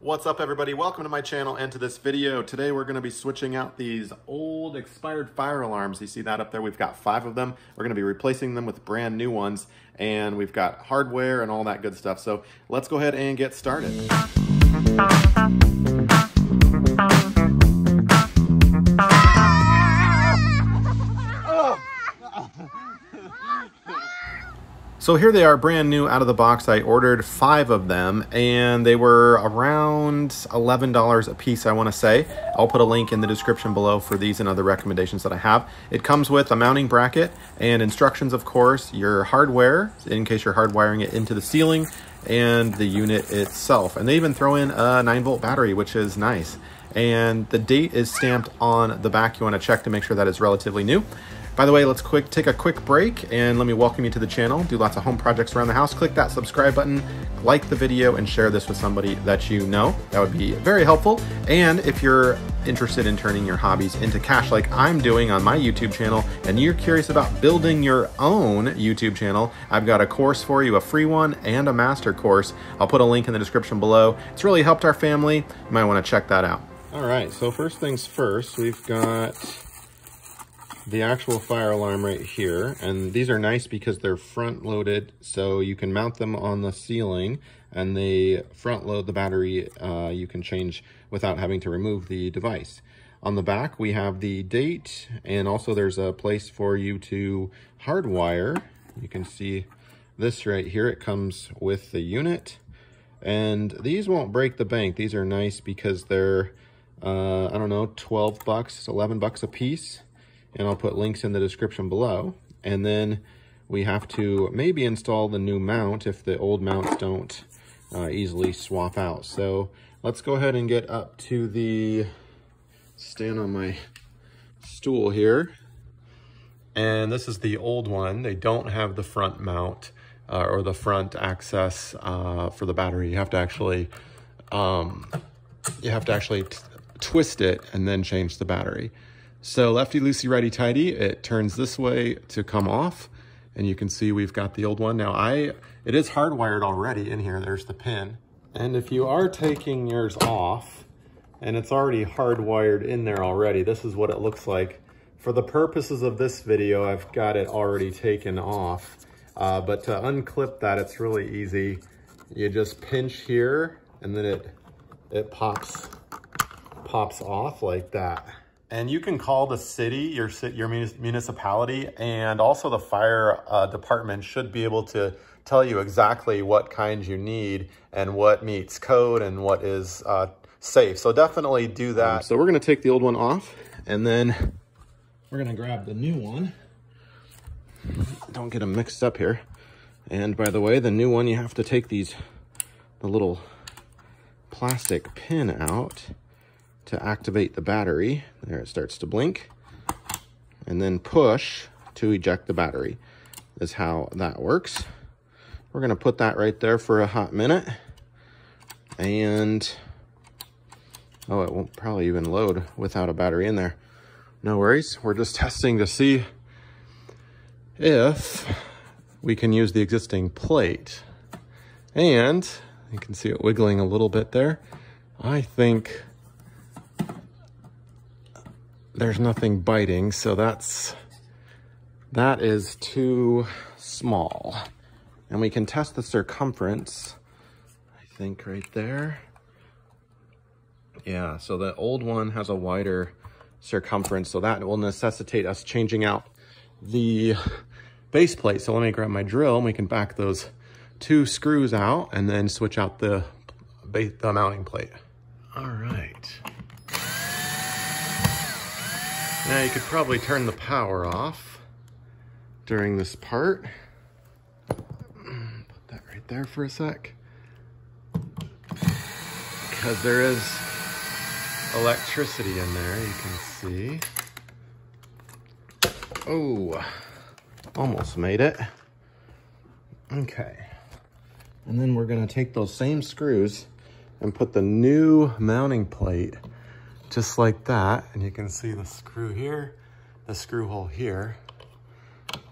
What's up everybody? Welcome to my channel and to this video. Today we're going to be switching out these old expired fire alarms. You see that up there? We've got 5 of them. We're going to be replacing them with brand new ones, and we've got hardware and all that good stuff. So let's go ahead and get started. So here they are, brand new out of the box. I ordered 5 of them and they were around $11 a piece, I want to say. I'll put a link in the description below for these and other recommendations that I have. It comes with a mounting bracket and instructions, of course, your hardware, in case you're hardwiring it into the ceiling, and the unit itself. And they even throw in a 9-volt battery, which is nice. And the date is stamped on the back. You want to check to make sure that it's relatively new. By the way, let's take a quick break and let me welcome you to the channel. Do lots of home projects around the house. Click that subscribe button, like the video, and share this with somebody that you know. That would be very helpful. And if you're interested in turning your hobbies into cash like I'm doing on my YouTube channel, and you're curious about building your own YouTube channel, I've got a course for you, a free one and a master course. I'll put a link in the description below. It's really helped our family. You might want to check that out. All right, so first things first, we've got the actual fire alarm right here, and these are nice because they're front loaded, so you can mount them on the ceiling and they front load the battery. You can change without having to remove the device. On the back we have the date, and also there's a place for you to hardwire. You can see this right here, it comes with the unit, and these won't break the bank. These are nice because they're I don't know, 12 bucks, 11 bucks a piece. And I'll put links in the description below. And then we have to maybe install the new mount if the old mounts don't easily swap out. So let's go ahead and get up to the stand on my stool here. And this is the old one. They don't have the front mount or the front access for the battery. You have to actually twist it and then change the battery. So lefty loosey, righty tighty, it turns this way to come off, and you can see we've got the old one. Now it is hardwired already in here. There's the pin. And if you are taking yours off and it's already hardwired in there already, this is what it looks like. For the purposes of this video, I've got it already taken off. But to unclip that, it's really easy. You just pinch here and then it pops off like that. And you can call the city, your municipality, and also the fire department should be able to tell you exactly what kinds you need and what meets code and what is safe. So definitely do that. So we're gonna take the old one off, and then we're gonna grab the new one. Don't get them mixed up here. And by the way, the new one, you have to take the little plastic pin out to activate the battery. There, it starts to blink, and then push to eject the battery is how that works. We're gonna put that right there for a hot minute, and oh, it won't probably even load without a battery in there. No worries, we're just testing to see if we can use the existing plate. And you can see it wiggling a little bit there. I think there's nothing biting, so that is too small. And we can test the circumference, I think right there. Yeah, so the old one has a wider circumference, so that will necessitate us changing out the base plate. So let me grab my drill and we can back those 2 screws out and then switch out the mounting plate. All right. Now you could probably turn the power off during this part. Put that right there for a sec. Because there is electricity in there, you can see. Oh, almost made it. Okay. And then we're gonna take those same screws and put the new mounting plate just like that, and you can see the screw here, the screw hole here,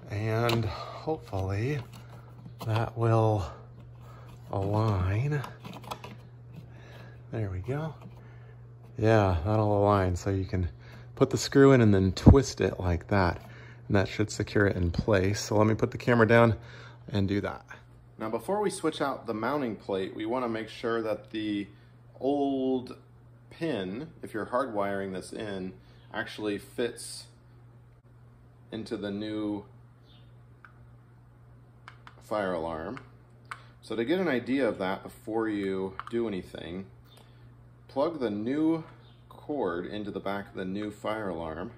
and hopefully that will align There we go. Yeah, that'll align. So you can put the screw in and then twist it like that. And that should secure it in place. So let me put the camera down and do that. Now before we switch out the mounting plate, we want to make sure that the old pin, if you're hardwiring this in, actually fits into the new fire alarm. So to get an idea of that before you do anything, plug the new cord into the back of the new fire alarm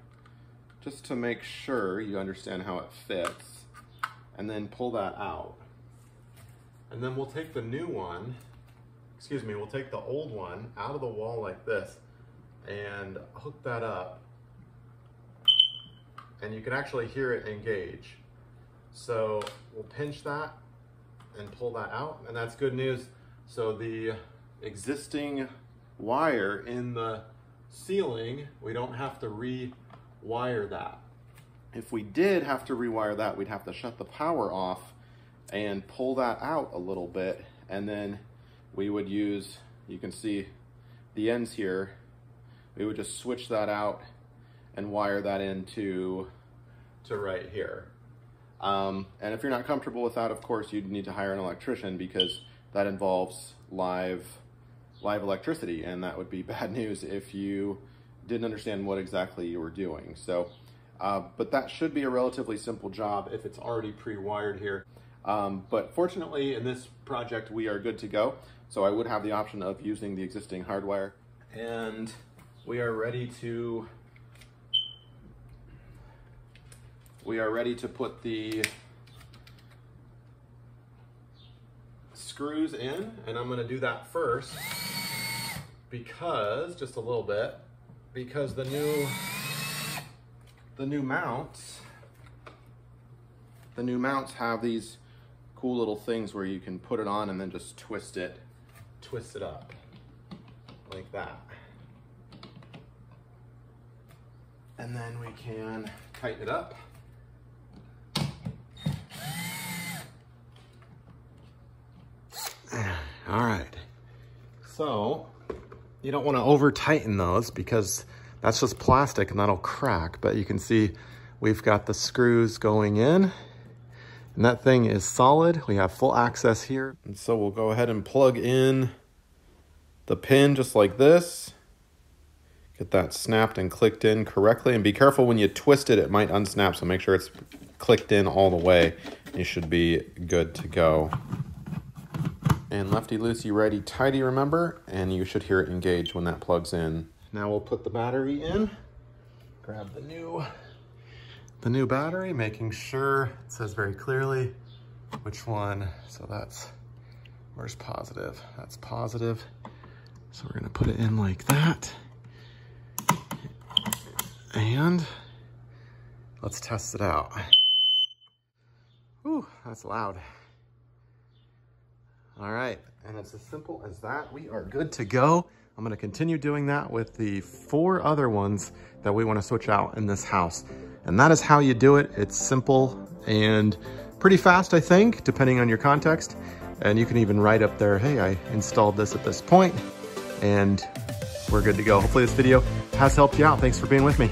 just to make sure you understand how it fits, and then pull that out. And then we'll take the new one, we'll take the old one out of the wall like this and hook that up, and you can actually hear it engage. So we'll pinch that and pull that out, and that's good news. So the existing wire in the ceiling, we don't have to rewire that. If we did have to rewire that, we'd have to shut the power off and pull that out a little bit, and then we would use, you can see the ends here, we would just switch that out and wire that into right here. And if you're not comfortable with that, of course, you'd need to hire an electrician, because that involves live electricity, and that would be bad news if you didn't understand what exactly you were doing. So, but that should be a relatively simple job if it's already pre-wired here. But fortunately, in this project, we are good to go. So I would have the option of using the existing hardwire, and we are ready to put the screws in, and I'm going to do that first because, just a little bit, because the new mounts have these cool little things where you can put it on and then just twist it up like that. And then we can tighten it up. All right, so you don't want to over tighten those because that's just plastic and that'll crack, but you can see we've got the screws going in and that thing is solid. We have full access here. And so we'll go ahead and plug in the pin just like this. Get that snapped and clicked in correctly, and be careful when you twist it, it might unsnap, so make sure it's clicked in all the way. You should be good to go. And lefty-loosey, righty-tighty, remember, and you should hear it engage when that plugs in. Now we'll put the battery in. Grab the new battery, making sure it says very clearly which one. So that's, where's positive? That's positive. So we're gonna put it in like that. And let's test it out. Whew, that's loud. All right, and it's as simple as that. We are good to go. I'm gonna continue doing that with the 4 other ones that we wanna switch out in this house. And that is how you do it. It's simple and pretty fast, I think, depending on your context. And you can even write up there, hey, I installed this at this point, and we're good to go. Hopefully this video has helped you out. Thanks for being with me.